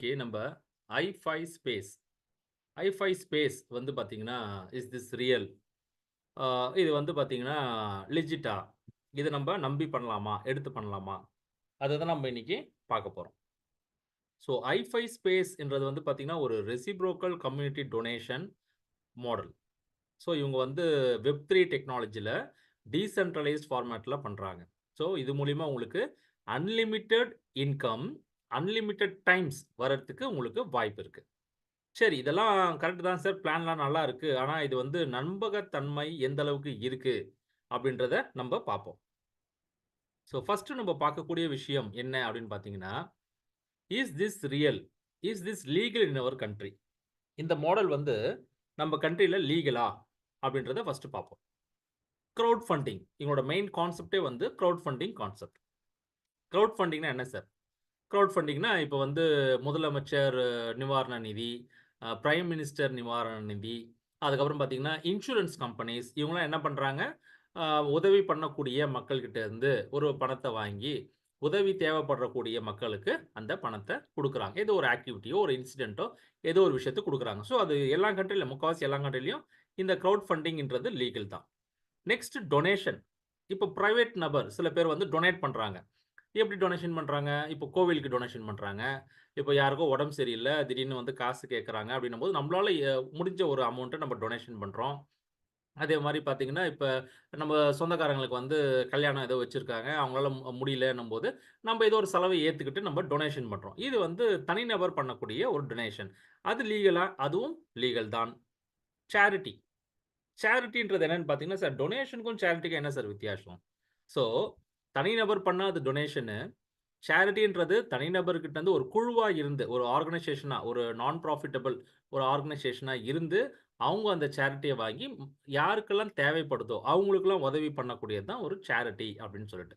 Okay. நம்ம I five space. I five space வந்து பார்த்தீங்கன்னா, இஸ் திஸ் ரியல்? இது வந்து பார்த்தீங்கன்னா, லெஜிட்டா? இத நம்ப நம்பி பண்ணலாமா? எடுத்து பண்ணலாமா? அத தான் நம்ம இன்னைக்கு பார்க்க போறோம். ஸோ ஐ5 ஸ்பேஸ் என்றது வந்து பார்த்தீங்கன்னா, ஒரு reciprocal community donation model. So இவங்க வந்து வெப்3 டெக்னாலஜில டீசென்ட்ரலைஸ்ட் ஃபார்மேட்ல பண்றாங்க. ஸோ இது மூலியமா உங்களுக்கு அன்லிமிட்டட் இன்கம், அன்லிமிட்டட் டைம்ஸ் வரதுக்கு உங்களுக்கு வாய்ப்பு இருக்கு. சரி. இதெல்லாம் கரெக்ட் தான் சார். பிளான்லாம் நல்லா இருக்கு. ஆனா இது வந்து நம்பகத்தன்மை எந்த அளவுக்கு இருக்கு? அப்படின்றத நம்ப பார்ப்போம். ஸோ ஃபர்ஸ்ட் நம்ம பார்க்கக்கூடிய விஷயம் என்ன அப்படின்னு பார்த்தீங்கன்னா, is this real? Is this legal in our country? இந்த மாடல் வந்து நம்ம கண்ட்ரில லீகலா? அப்படின்றத ஃபர்ஸ்ட் பார்ப்போம். Crowdfunding. இவங்களோட மெயின் கான்செப்ட்டே வந்து கிரவுட் ஃபண்டிங் கான்செப்ட். கிரவுட் ஃபண்டிங்னா என்ன சார்? கிரவுட் ஃபண்டிங்னா இப்ப வந்து முதலமைச்சர் நிவாரண நிதி, பிரைம் மினிஸ்டர் நிவாரண நிதி, அதுக்கப்புறம் பார்த்தீங்கன்னா, இன்சூரன்ஸ் கம்பெனிஸ் இவங்கலாம் என்ன பண்றாங்க, அ உதவி பண்ணக்கூடிய மக்கள்கிட்ட இருந்து ஒரு பணத்த வாங்கி, உதவி தேவைப்படக்கூடிய மக்களுக்கு அந்த பணத்த குடுக்குறாங்க. ஏதோ ஒரு ஆக்டிவிட்டியோ, ஒரு இன்சிடென்ட்டோ ஏதோ ஒரு விஷயத்த குடுக்குறாங்க. ஸோ அது எல்லா கண்ட்ரில முக்காவாசி எல்லா கண்ட்ரிலயும் இந்த கிரவுட் ஃபண்டிங்ன்றது லீகல் தான். Next donation. இப்போ பிரைவேட் நபர் சில பேர் வந்து டொனேட் பண்றாங்க. எப்படி டொனேஷன் பண்றாங்க? இப்போ கோவிலுக்கு டொனேஷன் பண்றாங்க. இப்போ யாருக்கோ உடம்பு சரியில்ல, திடீர்னு வந்து காசு கேட்கறாங்க அப்படின்னும்போது, நம்மளால முடிஞ்ச ஒரு அமௌண்ட்ட நம்ம டொனேஷன் பண்றோம். அதே மாரி பார்த்தீங்கன்னா, இப்ப நம்ம சொந்தக்காரங்களுக்கு வந்து கல்யாணம் ஏதோ வச்சிருக்காங்க. அவங்களால முடியலன்னும்போது, நம்ம ஏதோ ஒரு செலவ ஏத்துக்கிட்டு நம்ம டொனேஷன் பண்றோம். இது வந்து தனிநபர் பண்ணக்கூடிய ஒரு டொனேஷன். அது லீகலா? அதுவும் லீகல் தான். சேரிட்டி. சேரிட்டின்றது என்னன்னு பார்த்தீங்கன்னா, சார் டொனேஷனுக்கும் சேரிட்டிக்கும் என்ன சார் வித்தியாசம்? ஸோ, தனிநபர் பண்ணா அது டொனேஷனு. சேரிட்டின்றது தனிநபர்கிட்ட இருந்து ஒரு குழுவா இருந்து, ஒரு ஆர்கனைசேஷனா, ஒரு நான் ப்ராஃபிட்டபிள் ஒரு ஆர்கனைசேஷனா இருந்து, அவங்க அந்த சேரிட்டிய வாங்கி யாருக்கெல்லாம் தேவைப்படுதோ, அவங்களுக்கெல்லாம் உதவி பண்ணக்கூடியது தான் ஒரு சேரிட்டி அப்படின்னு சொல்லிட்டு.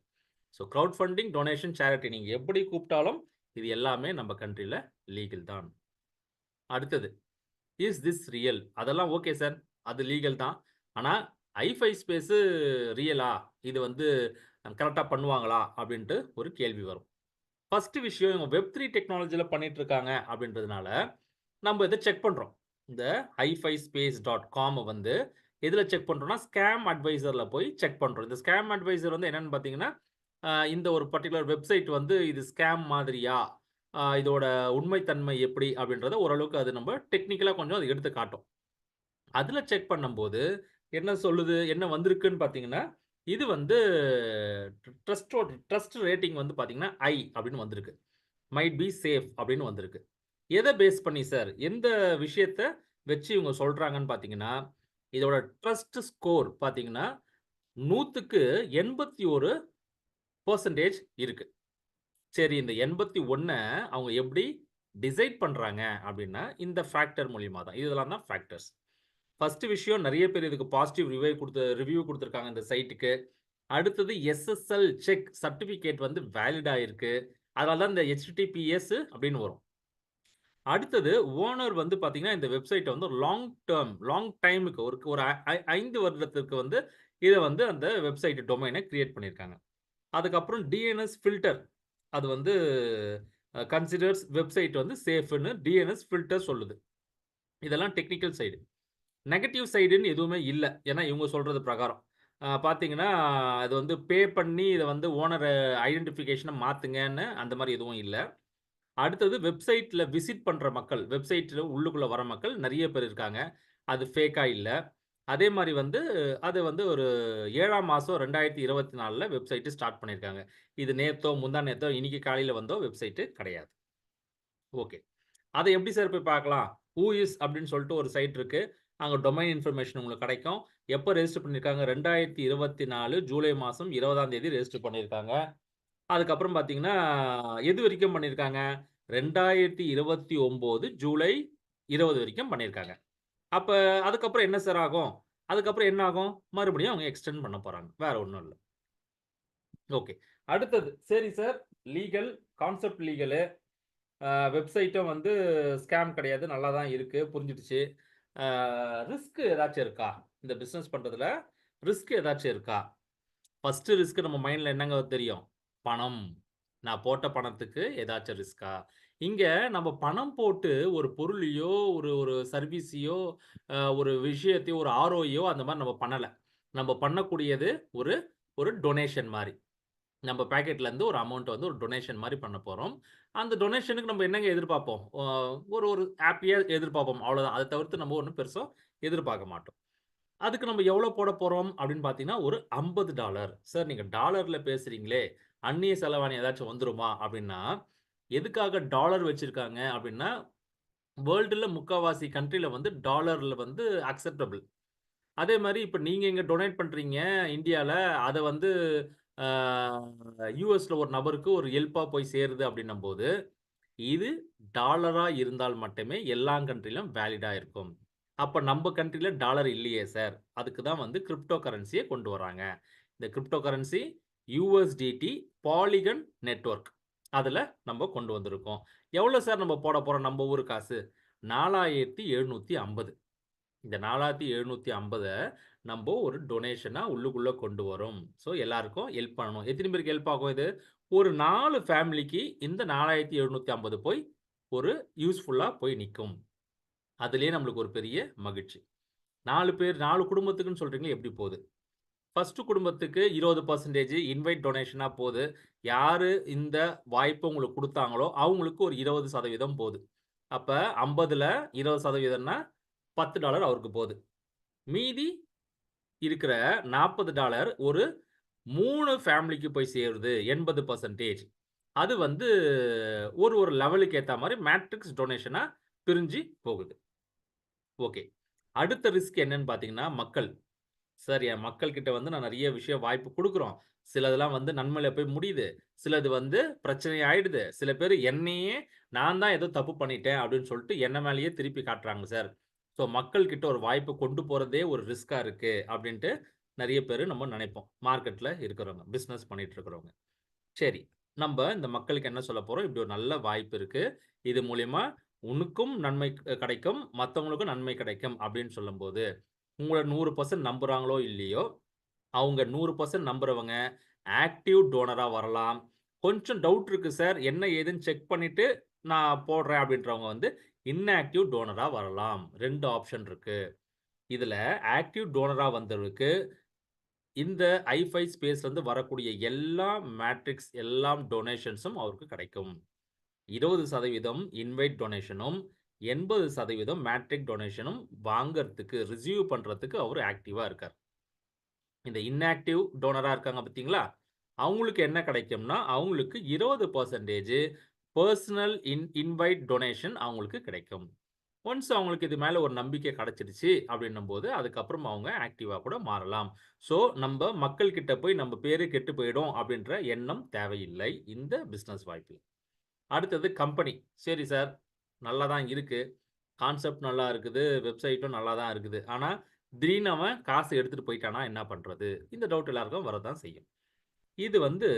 So crowdfunding, donation, charity நீங்க எப்படி கூப்பிட்டாலும், இது எல்லாமே நம்ம கண்ட்ரில லீகல் தான். அடுத்தது, இஸ் திஸ் ரியல்? அதெல்லாம் ஓகே சார். அது லீகல் தான். ஆனா, ஐ5 ஸ்பேஸு ரியலா? இது வந்து கரெக்ட்டா பண்ணுவாங்களா? அப்படின்ட்டு ஒரு கேள்வி வரும். ஃபர்ஸ்ட் விஷயம் இவங்க வெப்3 டெக்னாலஜில பண்ணிட்டு இருக்காங்க அப்படின்றதுனால, நம்ம இத செக் பண்றோம். இந்த hi5space.com வந்து எதுல செக் பண்றோம்னா, ஸ்கேம் அட்வைசர்ல போய் செக் பண்றோம். இந்த ஸ்கேம் அட்வைசர் வந்து என்னன்னு பார்த்தீங்கன்னா, இந்த ஒரு பர்ட்டிகுலர் வெப்சைட் வந்து இது ஸ்கேம் மாதிரியா? இதோட உண்மைத்தன்மை எப்படி? அப்படின்றத ஓரளவுக்கு அது நம்ம டெக்னிக்கலா கொஞ்சம் அது எடுத்து காட்டும். அதுல செக் பண்ணும்போது என்ன சொல்லுது? என்ன வந்திருக்குன்னு பார்த்தீங்கன்னா, இது வந்து ட்ரஸ்ட் ரேட்டிங் வந்து பார்த்தீங்கன்னா, ஐ அப்படின்னு வந்திருக்கு. மைட் பி சேஃப் அப்படின்னு வந்திருக்கு. எத பேஸ் பண்ணி சார்? எந்த விஷயத்த வச்சு இவங்க சொல்றாங்கன்னு பார்த்தீங்கன்னா, இதோட ட்ரஸ்ட் ஸ்கோர் பார்த்தீங்கன்னா, 100க்கு 81% இருக்கு. சரி இந்த 81 அவங்க எப்படி டிசைட் பண்றாங்க அப்படின்னா, இந்த ஃபேக்டர் மூலியமா தான். இதெல்லாம் தான் ஃபேக்டர்ஸ். ஃபர்ஸ்ட் விஷயம் நெறைய பேர் இதுக்கு பாசிட்டிவ் ரிவ்யூ குடுத்திருக்காங்க இந்த சைட்டுக்கு. அடுத்தது எஸ்எஸ்எல் செக் சர்டிபிகேட் வந்து வேலிட் ஆயிருக்கு. அதனால தான் இந்த ஹெச்டிடிபிஎஸ் அப்படின்னு வரும். அடுத்தது ஓனர் வந்து பார்த்தீங்கன்னா, இந்த வெப்சைட்ட வந்து லாங் டைமுக்கு ஒரு ஒரு 5 வருடத்திற்கு வந்து இத வந்து அந்த வெப்சைட் டொமைன கிரியேட் பண்ணியிருக்காங்க. அதுக்கப்புறம் டிஎன்எஸ் ஃபில்டர் அது வந்து கன்சிடர்ஸ் வெப்சைட் வந்து சேஃப்ன்னு டிஎன்எஸ் ஃபில்டர் சொல்லுது. இதெல்லாம் டெக்னிக்கல் சைடு. நெகட்டிவ் சைடுன்னு எதுவுமே இல்ல. ஏன்னா இவங்க சொல்றது பிரகாரம். பார்த்தீங்கன்னா, அது வந்து பே பண்ணி இத வந்து ஓனர் ஐடென்டிஃபிகேஷன மாத்துங்கன்னு அந்த மாரி எதுவும் இல்ல. அடுத்தது வெப்சைட்ல விசிட் பண்ற மக்கள், வெப்சைட்ல உள்ளுக்குள்ள வர மக்கள் நெறைய பேர் இருக்காங்க. அது ஃபேக்கா இல்ல. அதே மாரி வந்து அது வந்து ஒரு 7ஆம் மாசம் 2024ல வெப்சைட் ஸ்டார்ட் பண்ணியிருக்காங்க. இது நேத்தோ, முந்தா நேத்தோ, இன்னைக்கு காலையில வந்தோ வெப்சைட் கிடையாது. ஓகே. அத எப்படி சார் போய் பார்க்கலாம்? ஹூ இஸ் அப்படின்னு சொல்லிட்டு ஒரு சைட் இருக்கு. அங்க டொமைன் இன்ஃபர்மேஷன் உங்களுக்கு கிடைக்கும். எப்ப ரெஜிஸ்டர் பண்ணியிருக்காங்க? 2024 ஜூலை மாசம் 20ஆம் தேதி ரெஜிஸ்டர் பண்ணியிருக்காங்க. அதுக்கப்புறம் பார்த்தீங்கன்னா, எது வரைக்கும் பண்ணியிருக்காங்க? 2029 ஜூலை 20 வரைக்கும் பண்ணியிருக்காங்க. அப்ப அதுக்கப்புறம் என்ன சார் ஆகும்? அதுக்கப்புறம் என்ன ஆகும்? மறுபடியும் அவங்க எக்ஸ்டெண்ட் பண்ண போறாங்க. வேற ஒண்ணும் இல்ல. ஓகே. அடுத்தது, சரி சார் லீகல், கான்செப்ட் லீகலு. வெப்சைட்டும் வந்து ஸ்கேம் கிடையாது. நல்லா தான் இருக்கு. புரிஞ்சிடுச்சு. அ ரிஸ்க் ஏதாச்சும் இருக்கா? இந்த பிசினஸ் பண்றதுல ரிஸ்க் ஏதாச்சும் இருக்கா? ஃபர்ஸ்ட் ரிஸ்க் நம்ம மைண்ட்ல என்னங்க தெரியும்? பணம். நான் போட்ட பணத்துக்கு ஏதாச்சும் ரிஸ்கா? இங்க நம்ம பணம் போட்டு ஒரு பொருளையோ, ஒரு ஒரு சர்வீஸையோ, ஒரு விஷயத்தையோ, ஒரு ஆர்ஓயோ அந்த மாரி நம்ம பண்ணல. நம்ம பண்ணக்கூடியது ஒரு ஒரு டொனேஷன் மாரி. நம்ம பாக்கெட்லருந்து ஒரு அமௌண்ட் வந்து ஒரு டொனேஷன் மாரி பண்ண போறோம். அந்த டொனேஷனுக்கு நம்ம என்னங்க எதிர்பார்ப்போம்? ஒரு ஒரு ஹேப்பியா எதிர்பார்ப்போம். அவ்வளோதான். அத தவிர்த்து நம்ம ஒண்ணும் பெருசா எதிர்பார்க்க மாட்டோம். அதுக்கு நம்ம எவ்வளோ போட போறோம் அப்படின்னு பார்த்தீங்கன்னா, ஒரு $50. சார் நீங்க டாலர்ல பேசுறீங்களே, அந்நிய செலவாணி ஏதாச்சும் வந்துருமா? அப்படின்னா, எதுக்காக டாலர் வச்சிருக்காங்க அப்படின்னா, வேர்ல்டுல முக்காவாசி கண்ட்ரில வந்து டாலர்ல வந்து அக்செப்டபிள். அதே மாரி இப்ப நீங்க இங்க டொனேட் பண்றீங்க இந்தியால, அத வந்து ஆ யுஎஸ்ல ஒரு நபருக்கு ஒரு ஹெல்ப்பா போய் சேருது அப்படின்னம்போது, இது டாலரா இருந்தால் மட்டுமே எல்லா கண்ட்ரிலும் வேலிடா இருக்கும். அப்ப நம்ப கண்ட்ரில டாலர் இல்லையே சார். அதுக்கு தான் வந்து கிரிப்டோ கரன்சிய கொண்டு வராங்க. இந்த கிரிப்டோ கரன்சி யுஎஸ்டிடி பாலிகன் நெட்வொர்க். அதுல நம்ப கொண்டு வந்திருக்கோம். எவ்வளோ சார் நம்ம போட போறோம் நம்ப ஊரு காசு? 4750. இந்த 4750 நம்ப ஒரு டொனேஷனா உள்ளுக்குள்ள கொண்டு வரோம். ஸோ எல்லாருக்கும் ஹெல்ப் பண்ணணும். எத்தன பேருக்கு ஹெல்ப் ஆகும் இது? ஒரு 4 ஃபேமிலிக்கு இந்த 4750 போய் ஒரு யூஸ்ஃபுல்லா போய் நிக்கும். அதிலேயே நம்மளுக்கு ஒரு பெரிய மகிழ்ச்சி. 4 பேர் 4 குடும்பத்துக்குன்னு சொல்றீங்களே எப்படி போது? ஃபர்ஸ்ட் குடும்பத்துக்கு 20% இன்வைட் டொனேஷனா போது. யாரு இந்த வாய்ப்ப உங்களுக்கு குடுத்தாங்களோ, அவங்களுக்கு ஒரு 20% போது. அப்ப 50ல 20%ன்னா $10 அவருக்கு போது. மீதி இருக்கிற $40 ஒரு 3 ஃபேமிலிக்கு போய் சேருது. 80% அது வந்து ஒரு ஒரு லெவலுக்கு ஏத்தா மாரி மேட்ரிக்ஸ் டொனேஷனா பிரிஞ்சு போகுது. ஓகே. அடுத்த ரிஸ்க் என்னன்னு பார்த்தீங்கன்னா, மக்கள். சார் என் மக்கள் கிட்ட வந்து நான் நெறைய விஷயம் வாய்ப்பு குடுக்குறோம். சிலதெல்லாம் வந்து நன்மையில போய் முடியுது. சிலது வந்து பிரச்சனை ஆயிடுது. சில பேரு என்னையே நான் தான் ஏதோ தப்பு பண்ணிட்டேன் அப்படின்னு சொல்லிட்டு என்ன மேலேயே திருப்பி காட்டுறாங்க சார். ஸோ மக்கள் கிட்ட ஒரு வாய்ப்ப கொண்டு போறதே ஒரு ரிஸ்க்கா இருக்கு அப்படின்ட்டு நெறைய பேரு நம்ம நெனைப்போம். மார்க்கெட்ல இருக்கிறவங்க. பிசினஸ் பண்ணிட்டு இருக்கிறவங்க. சரி. நம்ப இந்த மக்களுக்கு என்ன சொல்லப் போறோம்? இப்படி ஒரு நல்ல வாய்ப்பு இருக்கு. இது மூலியமா உனக்கும் நன்மை கிடைக்கும். மத்தவங்களுக்கும் நன்மை கிடைக்கும் அப்படின்னு சொல்லும்போது, உங்கள 100% நம்புறாங்களோ இல்லையோ, அவங்க 100% நம்புறவங்க ஆக்டிவ் டோனரா வரலாம். கொஞ்சம் டவுட் இருக்கு சார். என்ன ஏதுன்னு செக் பண்ணிட்டு நான் போடுறேன் அப்படின்றவங்க வந்து இன்ஆக்டிவ் டோனரா வரலாம். 2 ஆப்ஷன் இருக்கு. இதுல ஆக்டிவ் டோனரா வந்தவருக்கு இந்த ஐ5 ஸ்பேஸ்லருந்து வரக்கூடிய எல்லா மேட்ரிக்ஸ், எல்லாம் டொனேஷன்ஸும் அவருக்கு கிடைக்கும். 20% இன்வைட் டொனேஷனும், 80% மேட்ரிக் டொனேஷனும் வாங்கறதுக்கு, ரிசீவ் பண்றதுக்கு அவரு ஆக்டிவா இருக்கார். இந்த இன்ஆக்டிவ் டோனரா இருக்காங்க பார்த்தீங்களா? அவங்களுக்கு என்ன கிடைக்கும்னா, அவங்களுக்கு 20% பெர்சனல் இன்வைட் டொனேஷன் அவங்களுக்கு கிடைக்கும். ஒன்ஸ் அவங்களுக்கு இது மேல ஒரு நம்பிக்கை கிடைச்சிடுச்சு அப்படின்னும்போது, அதுக்கப்புறம் அவங்க ஆக்டிவா கூட மாறலாம். ஸோ, நம்ப மக்கள் கிட்ட போய் நம்ம பேரு கெட்டு போயிடும் அப்படின்ற எண்ணம் தேவையில்லை. இந்த பிசினஸ் வாய்ப்பில். அடுத்தது கம்பெனி. சரி சார், நல்லா தான் இருக்கு. கான்செப்ட் நல்லா இருக்குது. வெப்சைட்டும் நல்லா தான் இருக்குது. ஆனா, திடீர்னு அவன் காசு எடுத்துட்டு போயிட்டான்னா என்ன பண்றது? இந்த டவுட் எல்லாருக்கும் வரத்தான் செய்யும். இது வந்து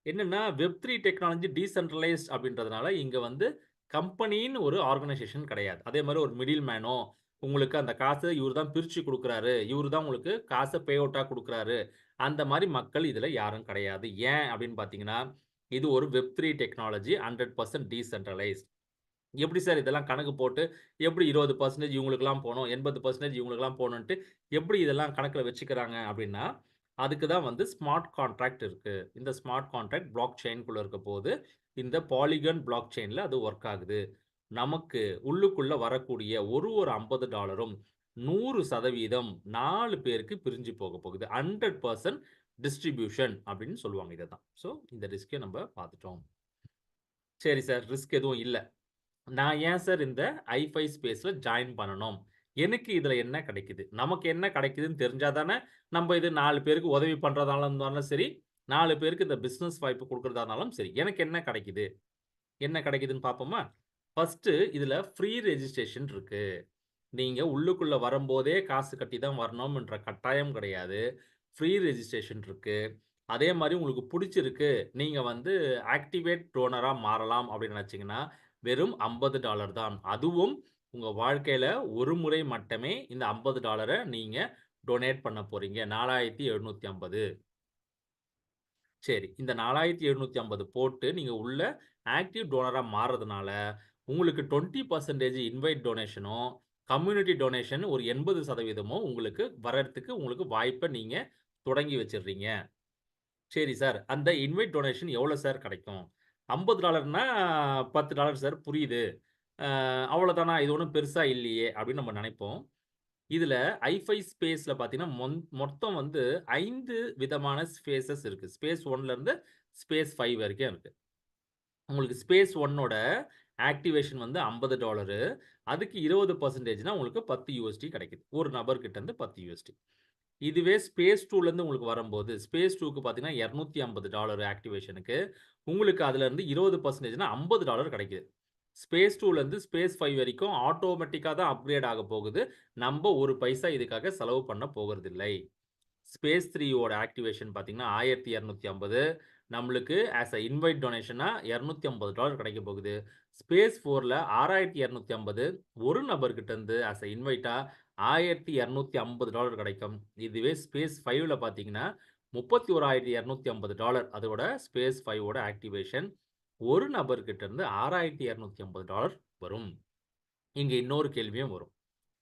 என்னன்னா, வெப்3 டெக்னாலஜி டீசென்ட்ரலைஸ்ட் அப்படின்றதுனால, இங்க வந்து கம்பெனின்னு ஒரு ஆர்கனைசேஷன் கிடையாது. அதே மாரி ஒரு மிடில் மேனோ, உங்களுக்கு அந்த காச இவரு தான் பிரிச்சு குடுக்குறாரு. இவரு தான் உங்களுக்கு காச பே அவுட்டா குடுக்குறாரு. அந்த மாரி மக்கள் இதுல யாரும் கிடையாது. ஏன் அப்படின்னு பார்த்தீங்கன்னா, இது ஒரு வெப்3 டெக்னாலஜி 100% டீசென்ட்ரலைஸ்ட். எப்படி சார் இதெல்லாம் கணக்கு போட்டு, எப்படி 20% இவங்களுக்கெல்லாம் போணும், 80% இவங்களுக்கெல்லாம் போணுன்ட்டு, எப்படி இதெல்லாம் கணக்குல வச்சுக்கிறாங்க அப்படின்னா, அதுக்கு தான் வந்து ஸ்மார்ட் கான்ட்ராக்ட் இருக்கு. இந்த ஸ்மார்ட் கான்ட்ராக்ட் பிளாக் செயின்குள்ள இருக்கப்போது, இந்த பாலிகன் பிளாக் செயின்ல அது ஒர்க் ஆகுது. நமக்கு உள்ளுக்குள்ள வரக்கூடிய ஒரு $50ம் 100% 4 பேருக்கு பிரிஞ்சு போக போகுது. 100% டிஸ்ட்ரிபியூஷன் அப்படின்னு சொல்லுவாங்க இத தான். ஸோ இந்த ரிஸ்க்க நம்ப பார்த்துட்டோம். சரி சார், ரிஸ்க் எதுவும் இல்ல. நான் ஏன் சார் இந்த ஐ5 ஸ்பேஸ்ல ஜாயின் பண்ணணும்? எனக்கு இதுல என்ன கிடைக்குது? நமக்கு என்ன கிடைக்குதுன்னு தெரிஞ்சா தானே, நம்ப இது 4 பேருக்கு உதவி பண்றதா இருந்தாலும் சரி, 4 பேருக்கு இந்த பிசினஸ் வாய்ப்பு குடுக்குறதா இருந்தாலும் சரி, எனக்கு என்ன கிடைக்குது? என்ன கிடைக்குதுன்னு பார்ப்போமா? ஃபர்ஸ்ட்டு இதுல ஃப்ரீ ரெஜிஸ்ட்ரேஷன் இருக்கு. நீங்க உள்ளுக்குள்ள வரும்போதே காசு கட்டி தான் வரணும்ன்ற கட்டாயம் கிடையாது. ஃப்ரீ ரெஜிஸ்ட்ரேஷன் இருக்கு. அதே மாரி உங்களுக்கு புடிச்சிருக்கு. நீங்க வந்து ஆக்டிவேட் டோனரா மாறலாம் அப்படின்னு நினைச்சீங்கன்னா, வெறும் $50 தான். அதுவும் உங்க வாழ்க்கையில ஒரு முறை மட்டுமே இந்த $50 நீங்க டொனேட் பண்ண போறீங்க. 4750. சரி. இந்த 4750 போட்டு நீங்க உள்ள ஆக்டிவ் டோனரா மாறுறதுனால, உங்களுக்கு 20% இன்வைட் டொனேஷனும், கம்யூனிட்டி டொனேஷன் ஒரு 80% உங்களுக்கு வரதுக்கு உங்களுக்கு வாய்ப்ப நீங்க தொடங்கி வச்சுடுறீங்க. சரி சார். அந்த இன்வைட் டொனேஷன் எவ்வளோ சார் கிடைக்கும்? $50ன்னா $10 சார் புரியுது. அவ்வளோதானா? இது ஒண்ணும் பெருசா இல்லையே! அப்படின்னு நம்ம நெனைப்போம். இதுல ஐஃபை ஸ்பேஸ்ல பார்த்தீங்கன்னா, மொத்தம் வந்து 5 விதமான ஸ்பேஸஸ் இருக்கு. ஸ்பேஸ் 1 லருந்து ஸ்பேஸ் 5 வரைக்கும் இருக்கு. உங்களுக்கு ஸ்பேஸ் 1 ஆக்டிவேஷன் வந்து $50. அதுக்கு 20%னா உங்களுக்கு $10 கிடைக்குது. ஒரு நபர்கிட்ட இருந்து $10. இதுவே ஸ்பேஸ் 2லருந்து உங்களுக்கு வரும்போது, ஸ்பேஸ் 2க்கு பார்த்தீங்கன்னா $250 ஆக்டிவேஷனுக்கு. உங்களுக்கு அதுலருந்து 20%னா $50 கிடைக்குது. ஸ்பேஸ் 2லருந்து ஸ்பேஸ் 5 வரைக்கும் ஆட்டோமேட்டிக்கா தான் அப்கிரேட் ஆக போகுது. நம்ப ஒரு பைசா இதுக்காக செலவு பண்ண போகறதில்லை. ஸ்பேஸ் 3 ஓட ஆக்டிவேஷன் பார்த்தீங்கன்னா, 1250 நம்மளுக்கு ஆஸ் அ இன்வைட் டொனேஷனா $250 கிடைக்க போகுது. ஸ்பேஸ் 4ல 6250 ஒரு நபர்கிட்ட இருந்து ஆஸ் அ இன்வைட்டா $1250 கிடைக்கும். இதுவே ஸ்பேஸ் 5ல பார்த்தீங்கன்னா, $31,250 அதோட ஸ்பேஸ் 5 ஓட ஆக்டிவேஷன். ஒரு நபர்கிட்ட இருந்து $6,250 வரும். இங்க இன்னொரு கேள்வியும் வரும்.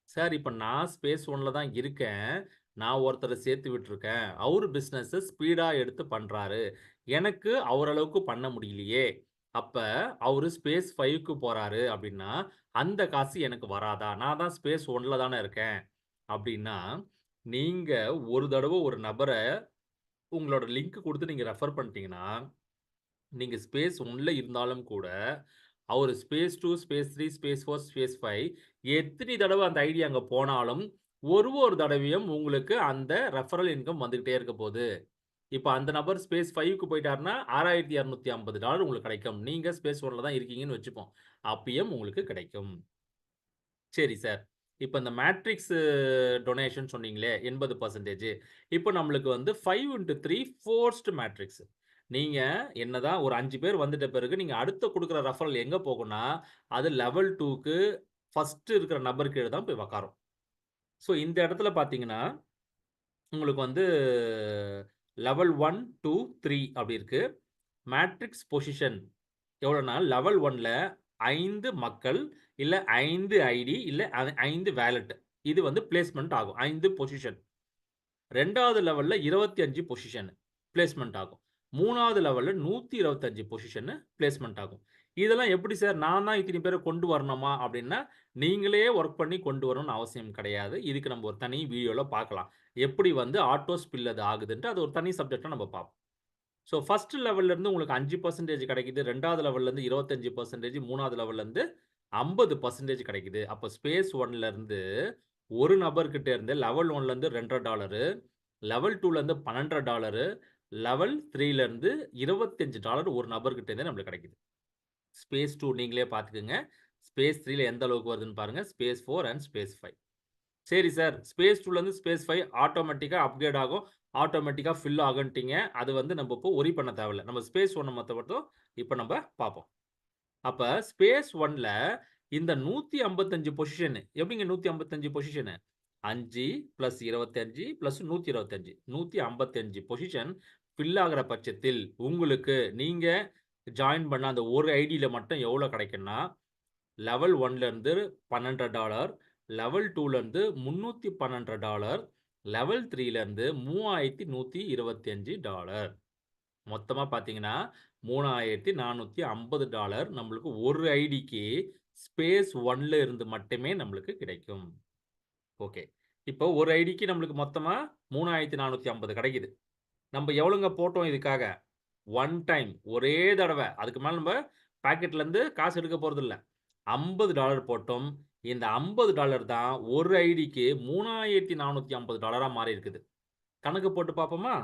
சார், இப்ப நான் ஸ்பேஸ் 1ல தான் இருக்கேன். நான் ஒருத்தர சேர்த்து விட்டுருக்கேன். அவரு பிசினஸ ஸ்பீடா எடுத்து பண்றாரு. எனக்கு அவர் அளவுக்கு பண்ண முடியலையே! அப்ப அவரு ஸ்பேஸ் 5க்கு போறாரு அப்டின்னா, அந்த காசு எனக்கு வராதா? நான் தான் ஸ்பேஸ் 1ல தானே இருக்கேன். அப்டின்னா, நீங்க ஒரு தடவ ஒரு நபர உங்களோட லிங்க் குடுத்து நீங்க ரெஃபர் பண்ணிட்டீங்கன்னா, நீங்க ஸ்பேஸ் 1ல இருந்தாலும் கூட, அவரு ஸ்பேஸ் 2, ஸ்பேஸ் 3, ஸ்பேஸ் 4, ஸ்பேஸ் 5 எத்தினி தடவ அந்த ஐடி அங்க போனாலும், ஒரு தடவையும் உங்களுக்கு அந்த ரெஃபரல் இன்கம் வந்துகிட்டே இருக்க போது. இப்ப அந்த நபர் ஸ்பேஸ் 5க்கு போய்ட்டாருன்னா, $6,250 உங்களுக்கு கிடைக்கும். நீங்க ஸ்பேஸ் 1ல தான் இருக்கீங்கன்னு வச்சுப்போம். அப்பயும் உங்களுக்கு கிடைக்கும். சரி சார். இப்ப இந்த மேட்ரிக்ஸ் டொனேஷன் சொன்னீங்களே 80% இப்ப நம்மளுக்கு வந்து 5 x 3 ஃபோர்ஸ்ட் மேட்ரிக்ஸ். நீங்க என்னதான் ஒரு 5 பேர் வந்துட்ட பிறகு நீங்க அடுத்து குடுக்குற ரெஃபரல் எங்க போகும்னா, அது லெவல் 2க்கு ஃபர்ஸ்ட் இருக்கிற நபர் கீழ தான் போய் உட்காரும். ஸோ இந்த இடத்துல பார்த்தீங்கன்னா, உங்களுக்கு வந்து லெவல் 1, 2, 3 அப்படி இருக்கு. மேட்ரிக்ஸ் பொசிஷன் எவ்வளோனா, லெவல் 1ல 5 மக்கள், இல்ல 5 ஐடி, இல்ல 5 வாலட். இது வந்து பிளேஸ்மென்ட் ஆகும். 5 பொசிஷன். 2வது லெவல்ல 25 பொசிஷன் பிளேஸ்மென்ட் ஆகும். 3வது லெவல்ல 125 பொசிஷன் பிளேஸ்மென்ட் ஆகும். இதெல்லாம் எப்படி சார் நான் தான் இத்தனை பேர கொண்டு வரணுமா? அப்படின்னா, நீங்களே வொர்க் பண்ணி கொண்டு வரணும்னு அவசியம் கிடையாது. இதுக்கு நம்ம ஒரு தனி வீடியோல பார்க்கலாம். எப்படி வந்து ஆட்டோ ஸ்பில் அது ஆகுதுன்ட்டு அது ஒரு தனி சப்ஜெக்ட்டா நம்ம பார்ப்போம். ஸோ ஃபர்ஸ்ட் லெவல்ல இருந்து உங்களுக்கு 5% கிடைக்குது. 2வது லெவல்ல இருந்து 25%, 3வது லெவல்ல இருந்து 50% கிடைக்குது. அப்ப ஸ்பேஸ் 1ல இருந்து ஒரு நபர்கிட்ட இருந்து லெவல் 1ல இருந்து $2.50, லெவல் 2ல இருந்து $12.50, லெவல் 3ல இருந்து $25 ஒரு நபர்கிட்ட இருந்து நம்மளுக்கு கிடைக்குது. ஸ்பேஸ் 2 நீங்களே பார்த்துக்கங்க. ஸ்பேஸ் 3ல எந்த அளவுக்கு வருதுன்னு பாருங்க. Space 4 and space 5. சரி சார். ஸ்பேஸ் 2லருந்து ஸ்பேஸ் 5 ஆட்டோமேட்டிக்கா அப்கிரேட் ஆகும். ஆட்டோமேட்டிக்கா ஃபில் ஆகுன்ட்டீங்க. அது வந்து நம்ம இப்போ வொரி பண்ண தேவையில்ல. நம்ம ஸ்பேஸ் 1 மட்டும் இப்ப நம்ப பார்ப்போம். அப்ப ஸ்பேஸ் 1ல இந்த 155 பொசிஷன் எப்படிங்க 155 பொசிஷனு? 5 + 25 + 125 155 பொசிஷன் ஃபில் ஆகுற பட்சத்தில் உங்களுக்கு நீங்க ஜாயின் பண்ண அந்த ஒரு ஐடியில மட்டும் எவ்வளோ கிடைக்கும்னா, லெவல் 1ல இருந்து $12, லெவல் 2ல இருந்து $312, லெவல் 3ல இருந்து $3125. மொத்தமா பார்த்தீங்கன்னா, $3450 நம்மளுக்கு ஒரு ஐடிக்கு ஸ்பேஸ் 1ல இருந்து மட்டுமே நம்மளுக்கு கிடைக்கும். ஓகே. இப்போ ஒரு ஐடிக்கு நம்மளுக்கு மொத்தமா 3450 கிடைக்குது. நம்ப எவ்வளோங்க போட்டோம் இதுக்காக? ஒன் டைம் ஒரே தடவ. அதுக்கு மேல நம்ப பாக்கெட்லருந்து காசு எடுக்க போறதில்ல. $50 போட்டோம். இந்த $50 தான் ஒரு ஐடிக்கு $3450 மாறி இருக்குது. கணக்கு போட்டு பார்ப்போமா?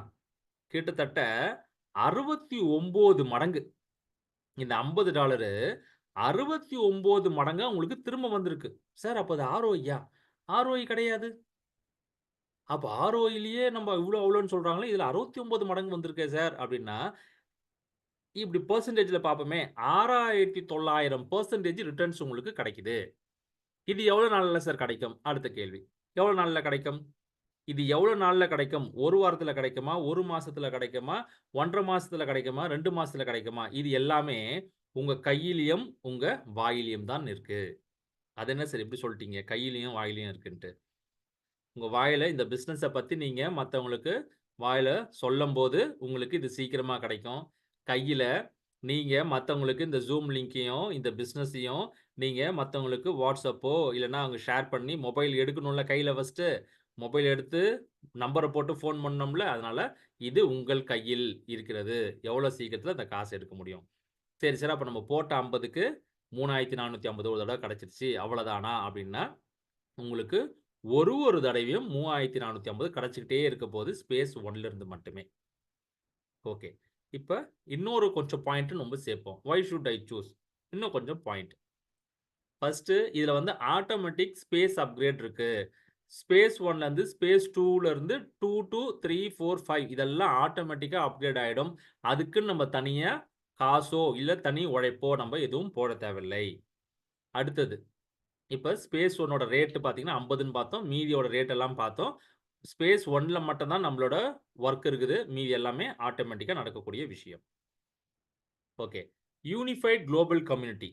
கிட்டத்தட்ட 69 மடங்கு. இந்த $50 69 மடங்கா உங்களுக்கு திரும்ப வந்திருக்கு. சார் அப்ப அது ஆர்ஓஐயா? ஆர்ஓஐ கிடையாது. அப்ப ஆர்ஓஐலயே நம்ம இவ்ளோ அவ்ளோன்னு சொல்றாங்களே, இதுல 69 மடங்கு வந்திருக்கே சார் அப்டின்னா, இப்டி பெர்சன்டேஜ்ல பார்ப்போமே 6900% ரிட்டர்ன்ஸ் உங்களுக்கு கிடைக்குது. இது எவ்வளோ நாள்ல சார் கிடைக்கும்? அடுத்த கேள்வி. எவ்வளோ நாள்ல கிடைக்கும்? இது எவ்வளோ நாள்ல கிடைக்கும்? 1 வாரத்துல கிடைக்குமா? 1 மாசத்துல கிடைக்குமா? 1 1/2 மாசத்துல கிடைக்குமா? 2 மாசத்துல கிடைக்குமா? இது எல்லாமே உங்க கையிலயும், உங்க வாயிலயும் தான் இருக்கு. அது என்ன சார் இப்படி சொல்ட்டீங்க? கையிலயும், வாயிலயும் இருக்குன்ட்டு. உங்க வாயில இந்த பிசினஸ பத்தி நீங்க மத்தவங்களுக்கு வாயில சொல்லம்போது, உங்களுக்கு இது சீக்கிரமா கிடைக்கும். கையில நீங்க மத்தவங்களுக்கு இந்த Zoom லிங்க்கையும், இந்த பிசினஸையும் நீங்க மத்தவங்களுக்கு WhatsAppஓ இல்லன்னா அங்க ஷேர் பண்ணி மொபைல் எடுக்கணும்ல கையில ஃபர்ஸ்ட்டு. மொபைல் எடுத்து நம்பர போட்டு ஃபோன் பண்ணணும்ல. அதனால இது உங்கள் கையில் இருக்கிறது. எவ்வளோ சீக்கிரத்தில அந்த காசு எடுக்க முடியும். சரி சார். அப்ப நம்ம போட்ட 50க்கு 3450 ஒரு தடவ கிடைச்சிருச்சு. அவ்வளதானா? அப்டின்னா, உங்களுக்கு ஒரு தடவையும் 3450 கிடைச்சுக்கிட்டே இருக்க போது ஸ்பேஸ் 1ல இருந்து மட்டுமே. ஓகே. இப்ப இன்னொரு கொஞ்சம் பாயிண்ட் நம்ம சேர்ப்போம். Why should I choose? இன்னும் கொஞ்சம் பாயிண்ட். ஃபர்ஸ்ட்டு இதுல வந்து ஆட்டோமேட்டிக் ஸ்பேஸ் அப்கிரேட் இருக்கு. ஸ்பேஸ் 1ல இருந்து ஸ்பேஸ் 2ல இருந்து 2 டூ 3, 4, 5 இதெல்லாம் ஆட்டோமேட்டிக்கா அப்கிரேட் ஆயிடும். அதுக்குன்னு நம்ம தனியா காசோ, இல்ல தனி உழைப்போ நம்ம எதுவும் போட தேவையில்லை. அடுத்தது, இப்ப ஸ்பேஸ் 1ஓட ரேட் பார்த்தீங்கன்னா 50ன்னு பார்த்தோம். மீதியோட ரேட் எல்லாம் பார்த்தோம். ஸ்பேஸ் 1ல மட்டும் தான் நம்மளோட வொர்க் இருக்குது. மீதி எல்லாமே ஆட்டோமேட்டிக்கா நடக்கக்கூடிய விஷயம். ஓகே. Unified global community.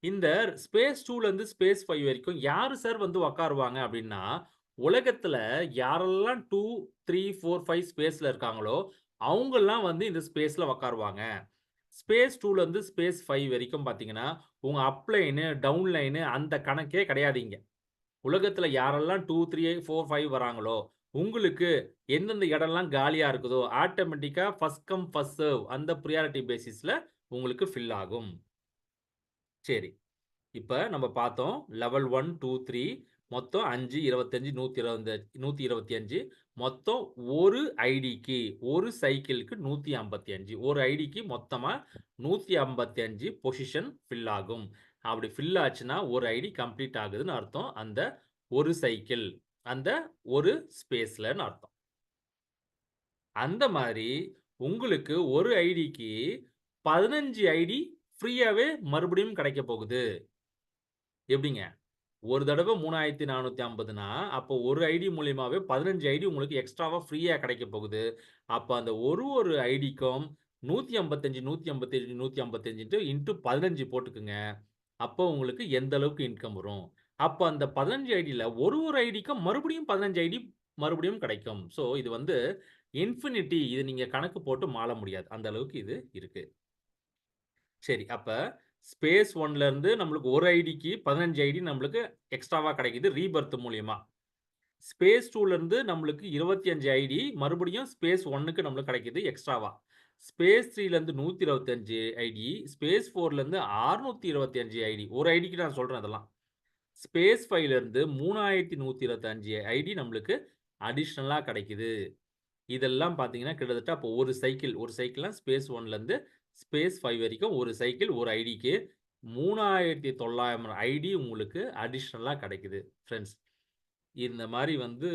இந்த ஸ்பேஸ் 2ல இருந்து ஸ்பேஸ் 5 வரைக்கும் யாரு சார் வந்து உட்காருவாங்க அப்டின்னா, உலகத்துல யாரெல்லாம் 2, 3, 4, 5 ஸ்பேஸ்ல இருக்காங்களோ, அவங்கலாம் வந்து இந்த ஸ்பேஸ்ல உட்காருவாங்க. ஸ்பேஸ் 2ல இருந்து ஸ்பேஸ் 5 வரைக்கும் பார்த்தீங்கன்னா, உங்க அப் லைனு, டவுன் லைனு அந்த கணக்கே கிடையாது இங்க. உலகத்துல யாரெல்லாம் 2, 3, 4, 5 வராங்களோ, உங்களுக்கு எந்தெந்த இடம்லாம் காலியா இருக்குதோ, ஆட்டோமேட்டிக்கா ஃபர்ஸ்ட் கம் ஃபர்ஸ்ட் சர்வ் அந்த பிரையாரிட்டி பேசிஸ்ல உங்களுக்கு ஃபில் ஆகும். சரி. இப்ப நம்ம பார்த்தோம். லெவல் 1, 2, 3 மொத்தம் 5, 25, 125 மொத்தம் ஒரு ஐடிக்கு, ஒரு சைக்கிள்க்கு 155. ஒரு ஐடிக்கு மொத்தமா 155 பொசிஷன் ஃபில் ஆகும். அப்படி ஃபில் ஆச்சுன்னா, ஒரு ஐடி கம்ப்ளீட் ஆகுதுன்னு அர்த்தம். அந்த ஒரு சைக்கிள், அந்த ஒரு ஸ்பேஸ்லன்னு அர்த்தம். அந்த மாரி உங்களுக்கு ஒரு ஐடிக்கு 15 ஐடி ஃப்ரீயாவே மறுபடியும் கிடைக்கப் போகுது. எப்படிங்க? ஒரு தடவ 3450ன்னா, அப்போ ஒரு ஐடி மூலியமாவே 15 ஐடி உங்களுக்கு எக்ஸ்ட்ராவா ஃப்ரீயா கிடைக்கப் போகுது. அப்ப அந்த ஒரு ஐடிக்கும் 155, 155, 155 இன்டு 15 போட்டுக்குங்க. அப்போ உங்களுக்கு எந்த அளவுக்கு இன்கம் வரும். அப்ப அந்த 15 ஐடில ஒரு ஐடிக்கும் மறுபடியும் 15 ஐடி மறுபடியும் கிடைக்கும். ஸோ இது வந்து இன்ஃபினிட்டி இது நீங்க கணக்கு போட்டு மாள முடியாது. அந்த அளவுக்கு இது இருக்கு. சரி. அப்ப ஸ்பேஸ் 1ல இருந்து நம்மளுக்கு ஒரு ஐடிக்கு 15 ஐடி நம்மளுக்கு எக்ஸ்ட்ராவா கிடைக்குது ரீபெர்த் மூலியமா. ஸ்பேஸ் 2ல இருந்து நம்மளுக்கு 25 ஐடி மறுபடியும் ஸ்பேஸ் 1க்கு நம்மளுக்கு கிடைக்குது எக்ஸ்ட்ராவா. ஸ்பேஸ் 3ல இருந்து 125 ஐடி, ஸ்பேஸ் 4ல இருந்து 625 ஐடி. ஒரு ஐடிக்கு நான் சொல்றேன் இதெல்லாம். ஸ்பேஸ் 5ல இருந்து 3125 ஐடி நம்மளுக்கு அடிஷனலா கிடைக்குது. இதெல்லாம் பார்த்தீங்கன்னா, கிட்டத்தட்ட அப்போ ஒரு சைக்கிள்னா ஸ்பேஸ் 1லருந்து ஸ்பேஸ் 5 வரைக்கும் ஒரு சைக்கிள், ஒரு ஐடிக்கு 3900 ஐடி உங்களுக்கு அடிஷனலா கிடைக்குது ஃபிரெண்ட்ஸ். இந்த மாரி வந்து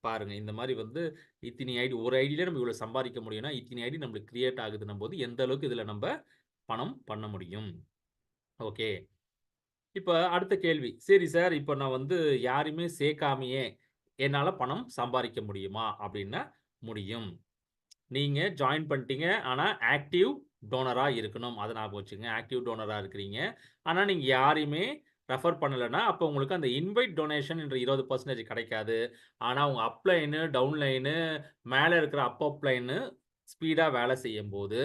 பாருங்க. இந்த மாரி வந்து இத்தினி ஐடி ஒரு ஐடியிலே நம்ம இவ்வளோ சம்பாதிக்க முடியும்னா, இத்தினி ஐடி நம்மளுக்கு கிரியேட் ஆகுதுன்னும்போது, எந்த அளவுக்கு இதில நம்ப பணம் பண்ண முடியும். ஓகே. இப்ப அடுத்த கேள்வி. சரி சார், இப்ப நான் வந்து யாரையுமே சேர்க்காமயே என்னால பணம் சம்பாரிக்க முடியுமா? அப்டின்னா முடியும். நீங்க ஜாயின் பண்ணிட்டீங்க. ஆனா, ஆக்டிவ் டோனரா இருக்கணும். அத ஞாபகம் வச்சுக்கங்க. ஆக்டிவ் டோனரா இருக்கிறீங்க. ஆனா, நீங்க யாரையுமே ரெஃபர் பண்ணலன்னா, அப்போ உங்களுக்கு அந்த இன்வைட் டொனேஷன் என்ற 20% கிடைக்காது. ஆனா, உங்க அப் லைனு, டவுன் லைனு, மேல இருக்கிற அப் லைனு ஸ்பீடா வேலை செய்யும்போது,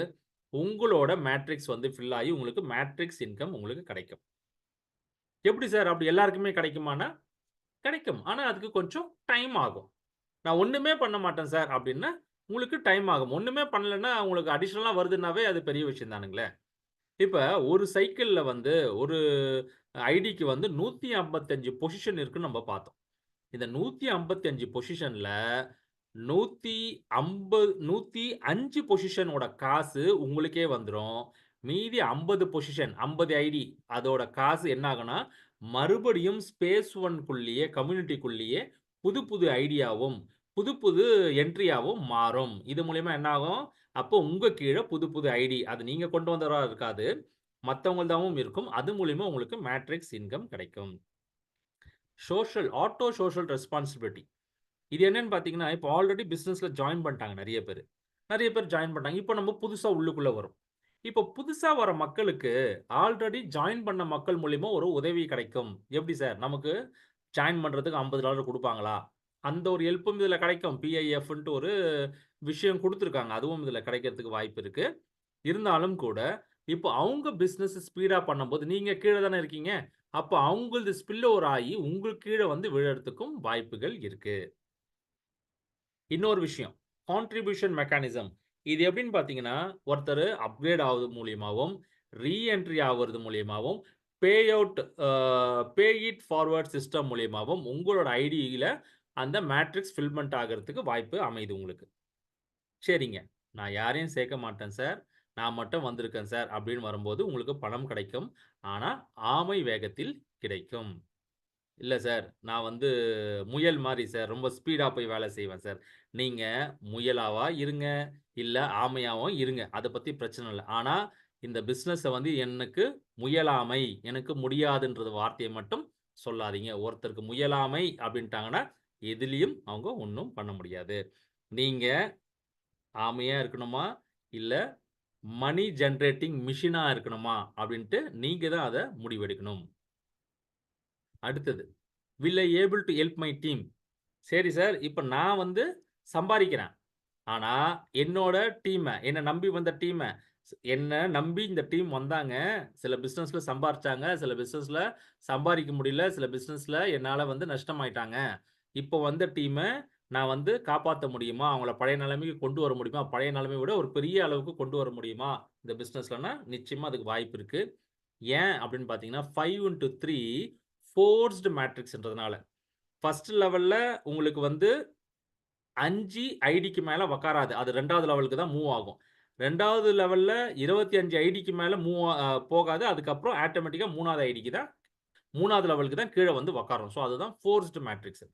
உங்களோட மேட்ரிக்ஸ் வந்து ஃபில் ஆயி, உங்களுக்கு மேட்ரிக்ஸ் இன்கம் உங்களுக்கு கிடைக்கும். எப்படி சார் அப்படி எல்லாருக்குமே கிடைக்குமான்னா, கிடைக்கும். ஆனா, அதுக்கு கொஞ்சம் டைம் ஆகும். நான் ஒண்ணுமே பண்ண மாட்டேன் சார் அப்டின்னா, உங்களுக்கு டைம் ஆகும். ஒண்ணுமே பண்ணலன்னா, உங்களுக்கு அடிஷனலா வருதுன்னாவே அது பெரிய விஷயம் தானுங்களே! இப்ப ஒரு சைக்கிள்ல வந்து ஒரு ஐடிக்கு வந்து 155 பொசிஷன் இருக்குன்னு நம்ம பார்த்தோம். இந்த 155 பொசிஷன்ல 105 பொசிஷனோட காசு உங்களுக்கே வந்துரும். மீதி 50 பொசிஷன் 50 ஐடி அதோட காசு என்ன ஆகும்னா, மறுபடியும் ஸ்பேஸ் 1 க்குள்ளேயே கம்யூனிட்டிக்குள்ளேயே புது ஐடியாவும், புது என்ட்ரியாவும் மாறும். இது மூலியமா என்ன ஆகும்? அப்போ உங்க கீழ புது ஐடி அது நீங்க கொண்டு வந்ததா இருக்காது. மத்தவங்கள்தாவும் இருக்கும். அது மூலியமா உங்களுக்கு மேட்ரிக்ஸ் இன்கம் கிடைக்கும். Social auto social responsibility. இது என்னன்னு பார்த்தீங்கன்னா, இப்போ ஆல்ரெடி பிசினஸ்ல ஜாயின் பண்ணிட்டாங்க நெறைய பேரு. நெறைய பேர் ஜாயின் பண்ணிட்டாங்க. இப்போ நம்ம புதுசா உள்ளுக்குள்ள வரோம். இப்போ புதுசா வர மக்களுக்கு ஆல்ரெடி ஜாயின் பண்ண மக்கள் மூலியமா ஒரு உதவி கிடைக்கும். எப்படி சார்? நமக்கு ஜாயின் பண்றதுக்கு $50 குடுப்பாங்களா? அந்த ஒரு ஹெல்ப்பும் இதுல கிடைக்கும். பிஐஎஃப்ன்ட்டு ஒரு விஷயம் குடுத்துருக்காங்க. அதுவும் இதுல கிடைக்கிறதுக்கு வாய்ப்பு இருக்கு. இருந்தாலும் கூட, இப்போ அவங்க பிசினஸ் ஸ்பீடா பண்ணும்போது, நீங்க கீழ தானே இருக்கீங்க. அப்ப அவங்களது ஸ்பில் ஓவர் ஆயி, உங்களுக்கு கீழ வந்து விழறதுக்கும் வாய்ப்புகள் இருக்கு. இன்னொரு விஷயம், கான்ட்ரிபியூஷன் மெக்கானிசம். இது எப்படின்னு பார்த்தீங்கன்னா, ஒருத்தரு அப்கிரேட் ஆவது மூலியமாவும், ரீ என்ட்ரி ஆவுறது மூலியமாவும், pay out pay it forward system மூலியமாவும், உங்களோட ஐடியில அந்த மேட்ரிக்ஸ் ஃபில்மென்ட் ஆகறதுக்கு வாய்ப்பு அமையுது உங்களுக்கு. சரிங்க. நான் யாரையும் சேர்க்க மாட்டேன் சார். நான் மட்டும் வந்திருக்கேன் சார் அப்படின்னு வரும்போது உங்களுக்கு பணம் கிடைக்கும். ஆனா, ஆமை வேகத்தில் கிடைக்கும். இல்ல சார், நான் வந்து முயல் மாரி சார். ரொம்ப ஸ்பீடா போய் வேலை செய்வேன் சார். நீங்க முயலாவா இருங்க, இல்ல ஆமையாவும் இருங்க. அத பத்தி பிரச்சனை இல்ல. ஆனா, இந்த பிசினஸ வந்து எனக்கு முயலாமை, எனக்கு முடியாதுன்றது வார்த்தைய மட்டும் சொல்லாதீங்க. ஒருத்தருக்கு முயலாமை அப்படின்ட்டாங்கன்னா, எதிலயும் அவங்க ஒண்ணும் பண்ண முடியாது. நீங்க ஆமையா இருக்கணுமா? இல்ல மனி ஜெனரேட்டிங் மெஷினா இருக்கணுமா? அப்படின்ட்டு நீங்க தான் அத முடிவெடுக்கணும். அடுத்தது, will I able to help my team? சரி சார், இப்ப நான் வந்து சம்பாரிக்கிறேன். ஆனா, என்னோட என்ன நம்பி வந்த என்ன நம்பி இந்த டீம் வந்தாங்க. சில பிசினஸ்ல சம்பாரிச்சாங்க. சில பிசினஸ்ல சம்பாரிக்க முடியல. சில பிசினஸ்ல என்னால வந்து நஷ்டமாயிட்டாங்க. இப்போ வந்த நான் வந்து காப்பாத்த முடியுமா? அவங்கள பழைய நிலைமைக்கு கொண்டு வர முடியுமா? பழைய நிலைமைய விட ஒரு பெரிய அளவுக்கு கொண்டு வர முடியுமா? இந்த பிசினஸ்லன்னா, நிச்சயமா அதுக்கு வாய்ப்பு இருக்கு. ஏன் அப்படின்னு பார்த்தீங்கன்னா, 5 3 ஃபோர்ஸ்டு மேட்ரிக்ஸ்ன்றதுனால. ஃபர்ஸ்ட் லெவல்ல உங்களுக்கு வந்து 5 ஐடிக்கு மேல உட்காராது. அது 2வது லெவலுக்கு தான் மூவ் ஆகும். 2வது லெவல்ல 25 ஐடிக்கு மேல மூவ் போகாது. அதுக்கப்புறம் ஆட்டோமேட்டிக்கா 3வது ஐடிக்கு தான் 3வது லெவலுக்கு தான் கீழ வந்து உட்காரும். ஸோ அதுதான் ஃபோர்ஸ்டு மேட்ரிக்ஸ்.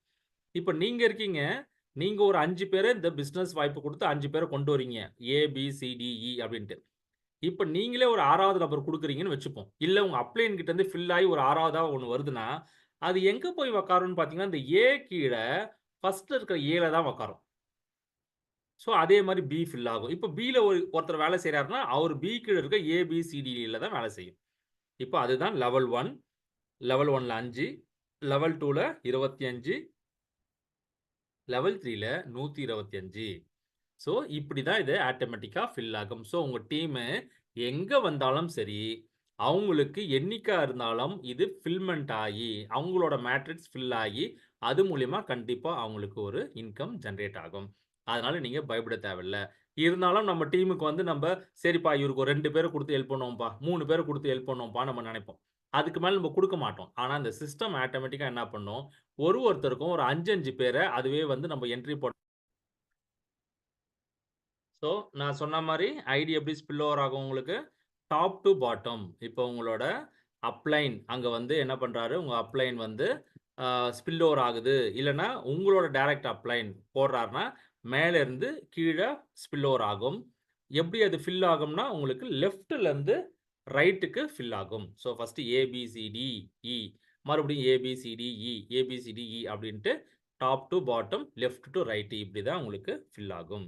இப்ப நீங்க இருக்கீங்க. நீங்க ஒரு 5 பேர இந்த பிசினஸ் வாய்ப்பு குடுத்து 5 பேர கொண்டு வரீங்க. ஏ, பி, சி, டி, இ அப்படின்ட்டு. இப்ப நீங்களே ஒரு 6வது நபர் குடுக்குறீங்கன்னு வச்சுப்போம். இல்ல உங்க அப்ளையன் கிட்ட இருந்து ஃபில் ஆயி ஒரு 6வதா ஒண்ணு வருதுன்னா, அது எங்க போய் உட்காரும்னு பார்த்தீங்கன்னா, இந்த ஏ கீழ ஃபர்ஸ்ட்ல இருக்கிற ஏல தான் உட்காரும். ஸோ அதே மாரி பி ஃபில் ஆகும். இப்ப பில ஒருத்தர் வேலை செய்றாருன்னா, அவரு பி கீழ இருக்க ஏ, பி, சி, டில தான் வேலை செய்யும். இப்ப அதுதான் லெவல் 1. லெவல் 1ல 5, லெவல் 2ல 25, லெவல் 3ல 125. ஸோ, இப்படி தான் இது ஆட்டோமேட்டிக்கா ஃபில் ஆகும். ஸோ, உங்க டீமு எங்க வந்தாலும் சரி, அவங்களுக்கு என்னைக்கா இருந்தாலும் இது ஃபில்மென்ட் ஆயி, அவங்களோட மேட்ரிக்ஸ் ஃபில் ஆகி, அது மூலியமா கண்டிப்பா அவங்களுக்கு ஒரு இன்கம் ஜெனரேட் ஆகும். அதனால நீங்க பயப்பட தேவையில்ல. இருந்தாலும் நம்ம டீமுக்கு வந்து சரிப்பா இவருக்கு ஒரு 2 பேர குடுத்து ஹெல்ப் பண்ணுவோம்ப்பா, 3 பேர குடுத்து ஹெல்ப் பண்ணுவோம்ப்பா நம்ம நெனைப்போம். அதுக்கு மேல நம்ம குடுக்க மாட்டோம். ஆனா, இந்த சிஸ்டம் ஆட்டோமேட்டிக்கா என்ன பண்ணும், ஒருத்தருக்கும் ஒரு 5, 5 பேர அதுவே வந்து நம்ம என்ட்ரி ஸோ, நான் சொன்ன மாரி ஐடி எப்படி ஸ்பில் ஓவர் ஆகும் உங்களுக்கு? Top to bottom. இப்போ உங்களோட அப்லைன் அங்க வந்து என்ன பண்றாரு, உங்க அப்லைன் வந்து அ ஸ்பில் ஓவர் ஆகுது. இல்லன்னா உங்களோட டைரக்ட் அப்லைன் போடுறார்ன்னா, மேல இருந்து கீழ ஸ்பில் ஓவர் ஆகும். எப்படி அது ஃபில் ஆகும்னா, உங்களுக்கு லெஃப்ட்ல இருந்து ரைட்டுக்கு ஃபில் ஆகும். So, first A, B, C, D, E. மறுபடியும் B, B, C, D, A, B, B, C, D, இ அப்படின்ட்டு top to bottom, left to right இப்படி தான் உங்களுக்கு ஃபில் ஆகும்.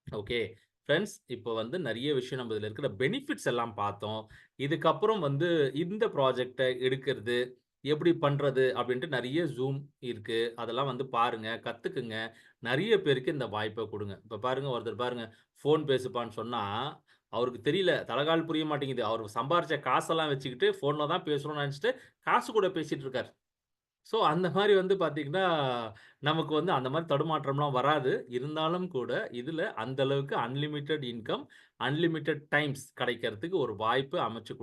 ஓகே. ஃபிரெண்ட்ஸ் இப்போ வந்து நெறைய விஷயம் நம்ம இதில இருக்கிற பெனிஃபிட்ஸ் எல்லாம் பார்த்தோம். இதுக்கப்புறம் வந்து இந்த ப்ராஜெக்ட்ட எடுக்கிறது, எப்படி பண்றது அப்படின்ட்டு நெறைய Zoom இருக்கு. அதெல்லாம் வந்து பாருங்க, கத்துக்குங்க. நெறைய பேருக்கு இந்த வாய்ப்ப குடுங்க. இப்ப பாருங்க ஒருத்தர் பாருங்க, ஃபோன் பேசுப்பான்னு சொன்னா, அவருக்கு தெரியல. தலகால் புரிய மாட்டேங்குது. அவரு சம்பாரிச்ச காசெல்லாம் வச்சுக்கிட்டு ஃபோன்ல தான் பேசணும்னு நெனச்சுட்டு, காசு கூட பேசிட்டு இருக்காரு. ஸோ, அந்த மாரி வந்து பார்த்தீங்கன்னா, நமக்கு வந்து அந்த மாரி தடுமாற்றம்லாம் வராது. இருந்தாலும் கூட, இதுல அந்த அளவுக்கு அன்லிமிட்டட் இன்கம், அன்லிமிட்டட் டைம்ஸ் கிடைக்கிறதுக்கு ஒரு வாய்ப்பு அமைச்சு